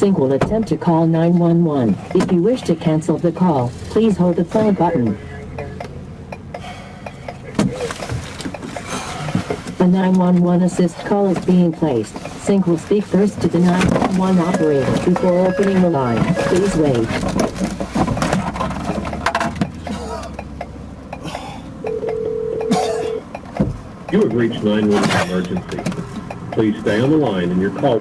Sync will attempt to call 911. If you wish to cancel the call, please hold the phone button. A 911 assist call is being placed. Sync will speak first to the 911 operator before opening the line. Please wait. You have reached 911 emergency. Please stay on the line and your call